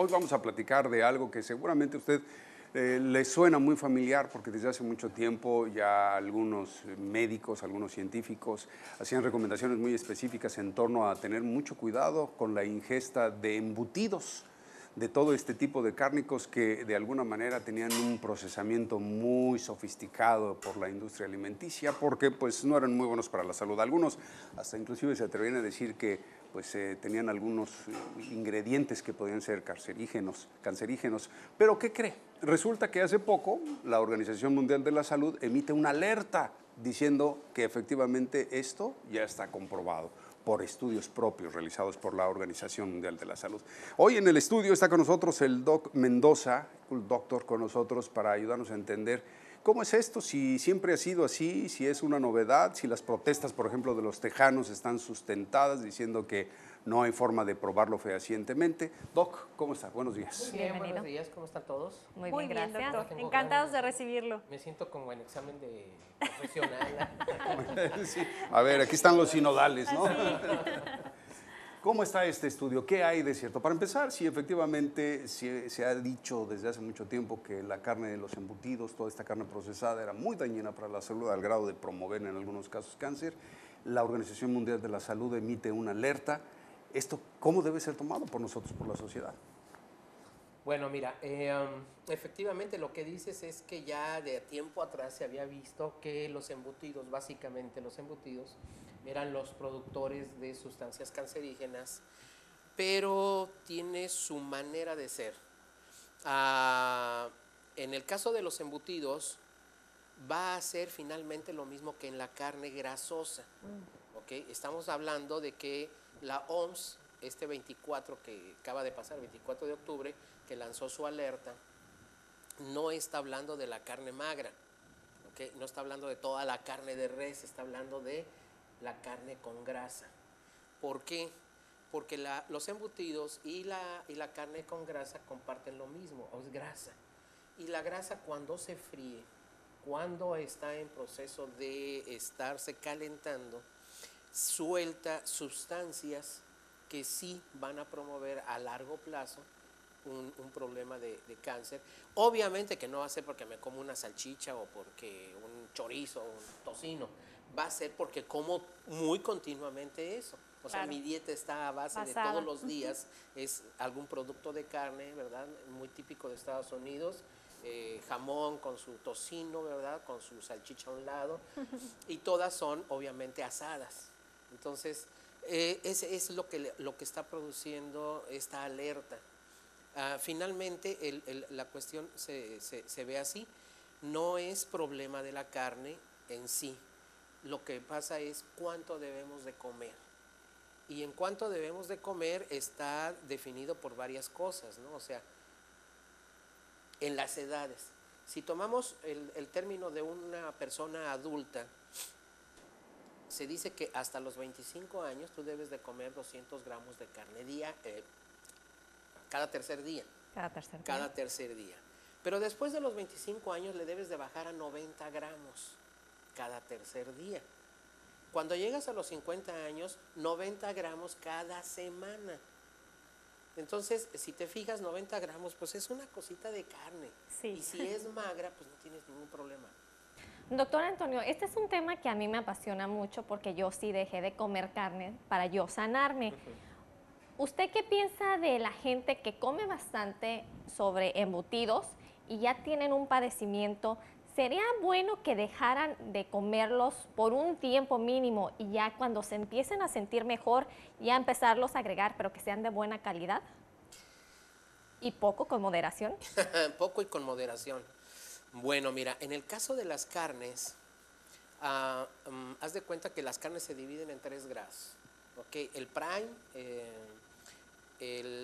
Hoy vamos a platicar de algo que seguramente a usted le suena muy familiar porque desde hace mucho tiempo ya algunos médicos, algunos científicos hacían recomendaciones muy específicas en torno a tener mucho cuidado con la ingesta de embutidos, de todo este tipo de cárnicos que de alguna manera tenían un procesamiento muy sofisticado por la industria alimenticia porque pues no eran muy buenos para la salud. Algunos hasta inclusive se atrevían a decir que pues tenían algunos ingredientes que podían ser cancerígenos. Pero ¿qué cree? Resulta que hace poco la Organización Mundial de la Salud emite una alerta diciendo que efectivamente esto ya está comprobado por estudios propios realizados por la Organización Mundial de la Salud. Hoy en el estudio está con nosotros el Doc Mendoza, un doctor con nosotros para ayudarnos a entender cómo es esto, si siempre ha sido así, si es una novedad, si las protestas, por ejemplo, de los tejanos están sustentadas diciendo que no hay forma de probarlo fehacientemente. Doc, ¿cómo está? Buenos días. Muy bien, buenos días, ¿cómo están todos? Muy bien, gracias. doctor. Encantados de recibirlo. Me siento como en examen de profesional. Sí. A ver, aquí están los sinodales, ¿no? ¿Cómo está este estudio? ¿Qué hay de cierto? Para empezar, si efectivamente se ha dicho desde hace mucho tiempo que la carne de los embutidos, toda esta carne procesada era muy dañina para la salud al grado de promover en algunos casos cáncer, la Organización Mundial de la Salud emite una alerta. ¿Esto cómo debe ser tomado por nosotros, por la sociedad? Bueno, mira, efectivamente lo que dices es que ya de tiempo atrás se había visto que los embutidos, básicamente los embutidos, eran los productores de sustancias cancerígenas, pero tiene su manera de ser. En el caso de los embutidos, va a ser finalmente lo mismo que en la carne grasosa. ¿Okay? Estamos hablando de que la OMS, este 24 que acaba de pasar, 24 de octubre, que lanzó su alerta, no está hablando de la carne magra, ¿okay? No está hablando de toda la carne de res, está hablando de la carne con grasa. ¿Por qué? Porque los embutidos y la carne con grasa comparten lo mismo, es grasa. Y la grasa cuando se fríe, cuando está en proceso de estarse calentando, suelta sustancias que sí van a promover a largo plazo un problema de cáncer. Obviamente que no va a ser porque me como una salchicha o porque un chorizo o un tocino, va a ser porque como muy continuamente eso. O sea, mi dieta está a base de todos los días, es algún producto de carne, ¿verdad? Muy típico de Estados Unidos, jamón con su tocino, ¿verdad? Con su salchicha a un lado, y todas son obviamente asadas. Entonces, es lo que está produciendo esta alerta. Finalmente, la cuestión se ve así. No es problema de la carne en sí. Lo que pasa es cuánto debemos de comer. Y en cuánto debemos de comer está definido por varias cosas, ¿no? O sea, en las edades. Si tomamos el término de una persona adulta, se dice que hasta los 25 años tú debes de comer 200 gramos de carne cada tercer día. Cada tercer día. Pero después de los 25 años le debes de bajar a 90 gramos cada tercer día. Cuando llegas a los 50 años, 90 gramos cada semana. Entonces, si te fijas, 90 gramos, pues es una cosita de carne. Sí. Y si es magra, pues no tienes ningún problema. Doctor Antonio, este es un tema que a mí me apasiona mucho porque yo sí dejé de comer carne para yo sanarme. ¿Usted qué piensa de la gente que come bastante sobre embutidos y ya tienen un padecimiento? ¿Sería bueno que dejaran de comerlos por un tiempo mínimo y ya cuando se empiecen a sentir mejor, ya empezarlos a agregar, pero que sean de buena calidad? ¿Y poco con moderación? Poco y con moderación. Bueno, mira, en el caso de las carnes, haz de cuenta que las carnes se dividen en 3 grados. ¿Okay? El prime,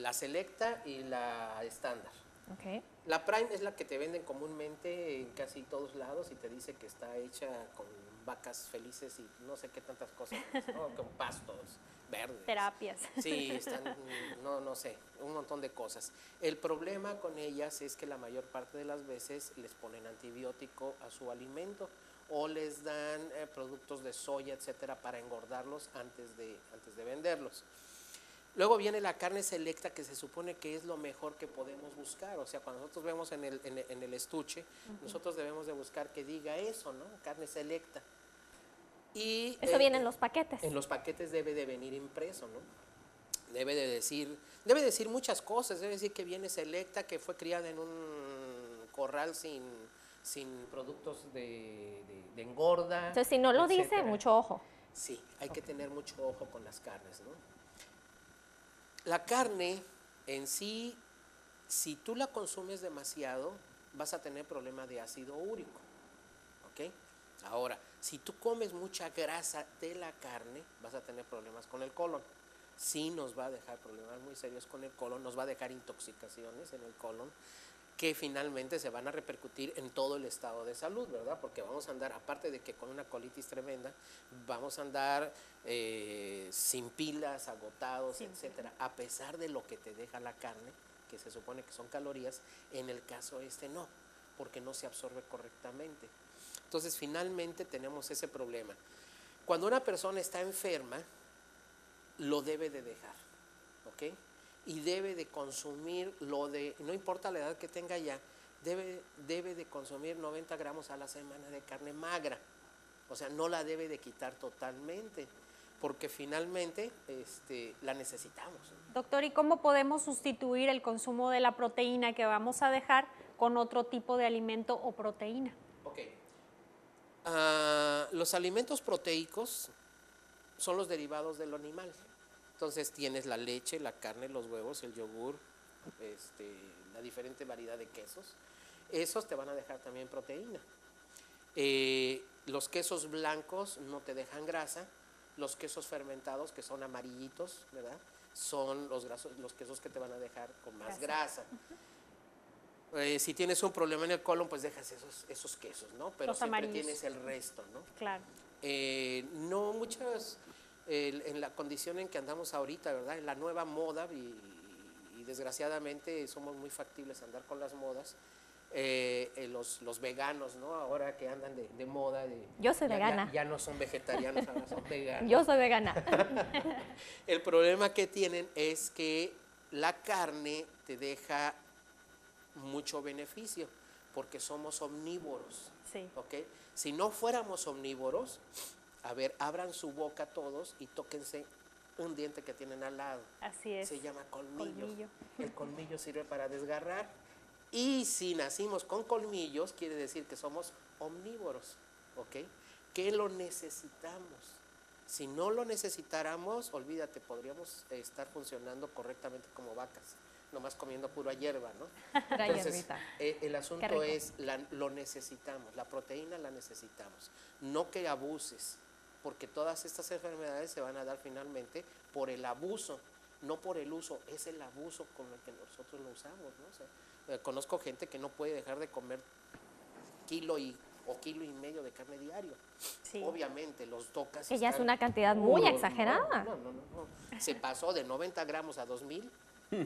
la selecta y la estándar. Okay. La prime es la que te venden comúnmente en casi todos lados y te dice que está hecha con vacas felices y no sé qué tantas cosas, ¿no? Con pastos verdes. Terapias. Sí, están, no sé, un montón de cosas. El problema con ellas es que la mayor parte de las veces les ponen antibiótico a su alimento o les dan productos de soya, etcétera, para engordarlos antes de venderlos. Luego viene la carne selecta, que se supone que es lo mejor que podemos buscar. O sea, cuando nosotros vemos en el estuche, nosotros debemos de buscar que diga eso, ¿no? Carne selecta. Y Eso viene en los paquetes. en los paquetes debe de venir impreso, ¿no? Debe decir muchas cosas. Debe decir que viene selecta, que fue criada en un corral sin productos de engorda. Entonces, si no lo dice, etcétera. mucho ojo. Sí, hay que tener mucho ojo con las carnes, ¿no? La carne en sí, si tú la consumes demasiado, vas a tener problema de ácido úrico, ¿ok? Ahora, si tú comes mucha grasa de la carne, vas a tener problemas con el colon. Sí nos va a dejar problemas muy serios con el colon, nos va a dejar intoxicaciones en el colon, que finalmente se van a repercutir en todo el estado de salud, ¿verdad? Porque vamos a andar, aparte de que con una colitis tremenda, vamos a andar sin pilas, agotados, sí, etcétera, a pesar de lo que te deja la carne, que se supone que son calorías, en el caso no, porque no se absorbe correctamente. Entonces, finalmente tenemos ese problema. Cuando una persona está enferma, lo debe de dejar, ¿ok? Y debe de consumir no importa la edad que tenga ya, debe de consumir 90 gramos a la semana de carne magra. O sea, no la debe de quitar totalmente, porque finalmente la necesitamos. Doctor, ¿y cómo podemos sustituir el consumo de la proteína que vamos a dejar con otro tipo de alimento o proteína? Ok. Los alimentos proteicos son los derivados del animal. Entonces tienes la leche, la carne, los huevos, el yogur, la diferente variedad de quesos. Esos te van a dejar también proteína. Los quesos blancos no te dejan grasa. Los quesos fermentados, que son amarillitos, ¿verdad? Son los quesos que te van a dejar con más grasa. Si tienes un problema en el colon, pues dejas esos quesos, ¿no? Pero los siempre amarillos. tienes el resto, ¿no? Claro. No muchas... en la condición en que andamos ahorita, ¿verdad? En la nueva moda, y desgraciadamente somos muy factibles a andar con las modas, los veganos, ¿no? Ahora que andan de moda. Yo soy vegana. Ya no son vegetarianos, ahora son veganos. Yo soy vegana. El problema que tienen es que la carne te deja mucho beneficio, porque somos omnívoros. Sí. ¿Ok? Si no fuéramos omnívoros, a ver, abran su boca todos y tóquense un diente que tienen al lado. Así es. Se llama colmillo. El colmillo sirve para desgarrar. Y si nacimos con colmillos, quiere decir que somos omnívoros. ¿Ok? Que lo necesitamos. Si no lo necesitáramos, olvídate, podríamos estar funcionando correctamente como vacas, nomás comiendo pura hierba, ¿no? Entonces, el asunto es, lo necesitamos, la proteína la necesitamos. No que abuses, porque todas estas enfermedades se van a dar finalmente por el abuso, no por el uso, es el abuso con el que nosotros lo usamos, ¿no? O sea, conozco gente que no puede dejar de comer kilo y medio de carne diario. Sí. Obviamente, los tocas. Que ya es una cantidad muy exagerada. No. Se pasó de 90 gramos a 2000.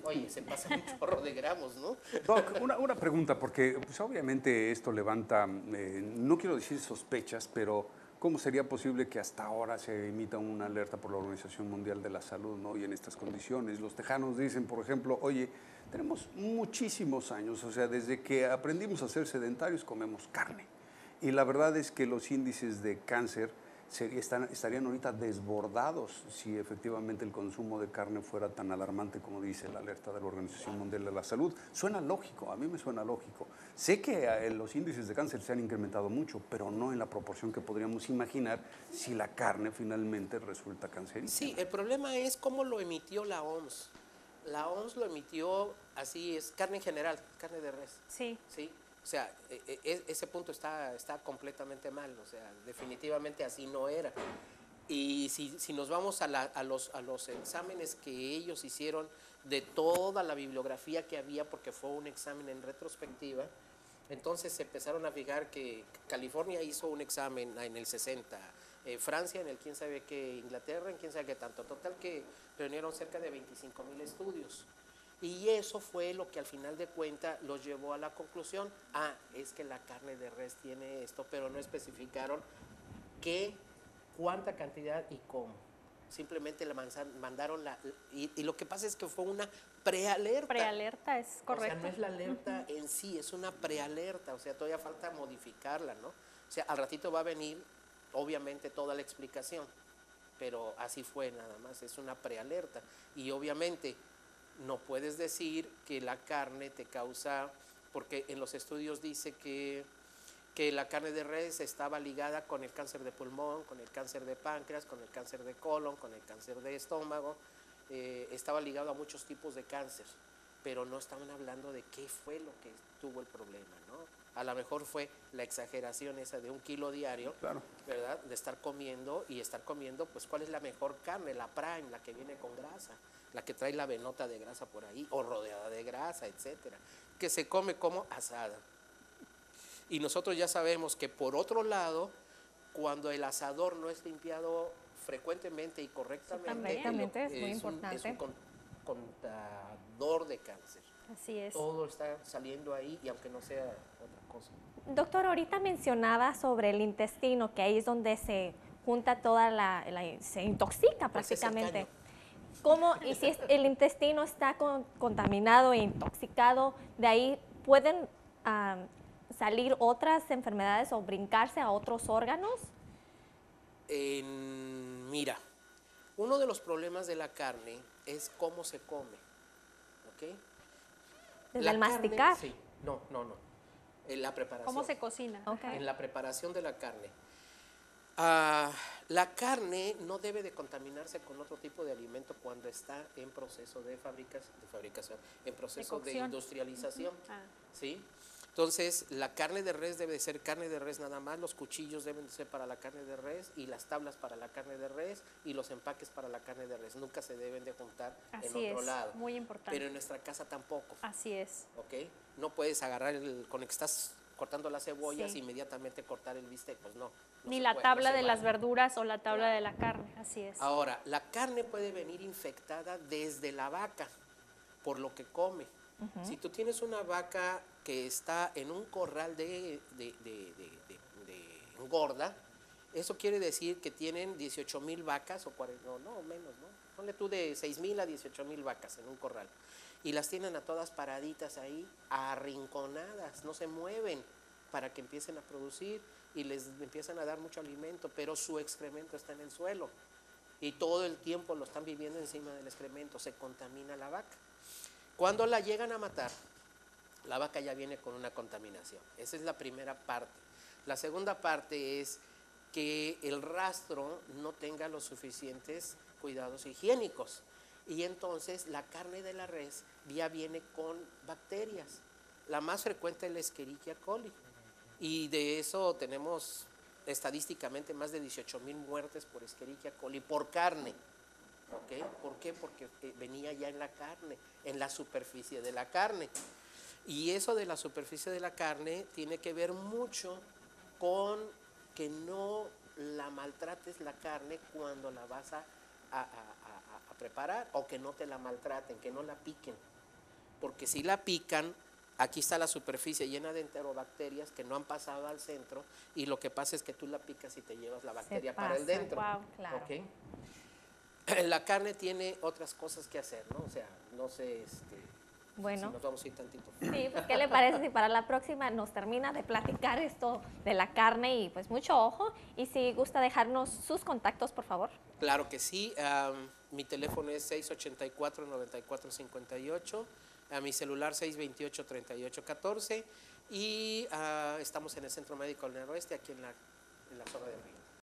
Oye, se pasa un chorro de gramos, ¿no? Doc, una pregunta, porque pues, obviamente esto levanta, no quiero decir sospechas, pero ¿cómo sería posible que hasta ahora se emita una alerta por la Organización Mundial de la Salud, ¿no? Y en estas condiciones, los tejanos dicen, por ejemplo, oye, tenemos muchísimos años, o sea, desde que aprendimos a ser sedentarios comemos carne. Y la verdad es que los índices de cáncer estarían ahorita desbordados si efectivamente el consumo de carne fuera tan alarmante como dice la alerta de la Organización Mundial de la Salud. Suena lógico, a mí me suena lógico. Sé que los índices de cáncer se han incrementado mucho, pero no en la proporción que podríamos imaginar si la carne finalmente resulta cancerígena. Sí, el problema es cómo lo emitió la OMS. La OMS lo emitió así, es carne en general, carne de res. Sí. Sí. O sea, ese punto está completamente mal, o sea, definitivamente así no era. Y si nos vamos a los exámenes que ellos hicieron de toda la bibliografía que había, porque fue un examen en retrospectiva, entonces se empezaron a fijar que California hizo un examen en el 60, Francia en el quién sabe qué, Inglaterra en quién sabe qué tanto, total que reunieron cerca de 25,000 estudios. Y eso fue lo que al final de cuentas los llevó a la conclusión, es que la carne de res tiene esto, pero no especificaron cuánta cantidad y cómo. simplemente le mandaron y lo que pasa es que fue una prealerta. Prealerta, es correcto. O sea, no es la alerta en sí, es una prealerta, o sea, todavía falta modificarla, ¿no? O sea, al ratito va a venir, obviamente, toda la explicación, pero así fue nada más, es una prealerta. Y obviamente no puedes decir que la carne te causa, porque en los estudios dice que la carne de res estaba ligada con el cáncer de pulmón, con el cáncer de páncreas, con el cáncer de colon, con el cáncer de estómago, estaba ligado a muchos tipos de cáncer, pero no estaban hablando de qué fue lo que tuvo el problema, ¿no? A lo mejor fue la exageración esa de 1 kilo diario, Claro. ¿verdad? De estar comiendo, pues ¿cuál es la mejor carne? La prime, la que viene con grasa, la que trae la venota de grasa por ahí, o rodeada de grasa, etcétera, que se come como asada. Y nosotros ya sabemos que por otro lado, cuando el asador no es limpiado frecuentemente y correctamente, Correctamente, es muy importante. Es un contador de cáncer. Así es. Todo está saliendo ahí y aunque no sea otra cosa. Doctor, ahorita mencionaba sobre el intestino, que ahí es donde se junta toda se intoxica Pues es el prácticamente. caño. ¿Cómo, y si el intestino está contaminado e intoxicado, de ahí pueden salir otras enfermedades o brincarse a otros órganos? Mira, uno de los problemas de la carne es cómo se come, ¿ok? Desde La el carne, masticar. sí, no. En la preparación. ¿Cómo se cocina? Ok. En la preparación de la carne. La carne no debe de contaminarse con otro tipo de alimento cuando está en proceso de fabricación, en proceso de cocción. industrialización, Ah. ¿sí? Entonces, la carne de res debe de ser carne de res nada más, los cuchillos deben de ser para la carne de res y las tablas para la carne de res y los empaques para la carne de res. Nunca se deben de juntar Así en otro es, lado. muy importante. Pero en nuestra casa tampoco. Así es. ¿Ok? No puedes agarrar con el que estás cortando las cebollas Sí. inmediatamente cortar el bistec, pues no. Ni se la puede, tabla no se de las vale. verduras o la tabla Claro. de la carne, así es. Ahora, la carne puede venir infectada desde la vaca, por lo que come. Si tú tienes una vaca que está en un corral de engorda, eso quiere decir que tienen 18,000 vacas, o 40, no, menos, ¿no? Ponle tú de 6,000 a 18,000 vacas en un corral. Y las tienen a todas paraditas ahí, arrinconadas, no se mueven para que empiecen a producir y les empiezan a dar mucho alimento, pero su excremento está en el suelo. Y todo el tiempo lo están viviendo encima del excremento, se contamina la vaca. Cuando la llegan a matar, la vaca ya viene con una contaminación. Esa es la primera parte. La segunda parte es que el rastro no tenga los suficientes cuidados higiénicos. Y entonces la carne de la res ya viene con bacterias. La más frecuente es la Escherichia coli. Y de eso tenemos estadísticamente más de 18,000 muertes por Escherichia coli, por carne. ¿Ok? ¿Por qué? Porque venía ya en la carne, en la superficie de la carne. Y eso de la superficie de la carne tiene que ver mucho con que no la maltrates la carne cuando la vas a preparar, o que no te la maltraten, que no la piquen. Porque si la pican, aquí está la superficie llena de enterobacterias que no han pasado al centro, y lo que pasa es que tú la picas y te llevas la bacteria para el pasa, dentro. Wow. Claro. ¿Ok? La carne tiene otras cosas que hacer, ¿no? O sea, no sé, Bueno. si nos vamos a ir tantito. Sí, pues, ¿qué le parece si para la próxima nos termina de platicar esto de la carne? Y pues mucho ojo. Y si gusta dejarnos sus contactos, por favor. Claro que sí. Mi teléfono es 684-9458. Mi celular 628-3814. Y estamos en el Centro Médico del Noroeste, aquí en la zona de Río.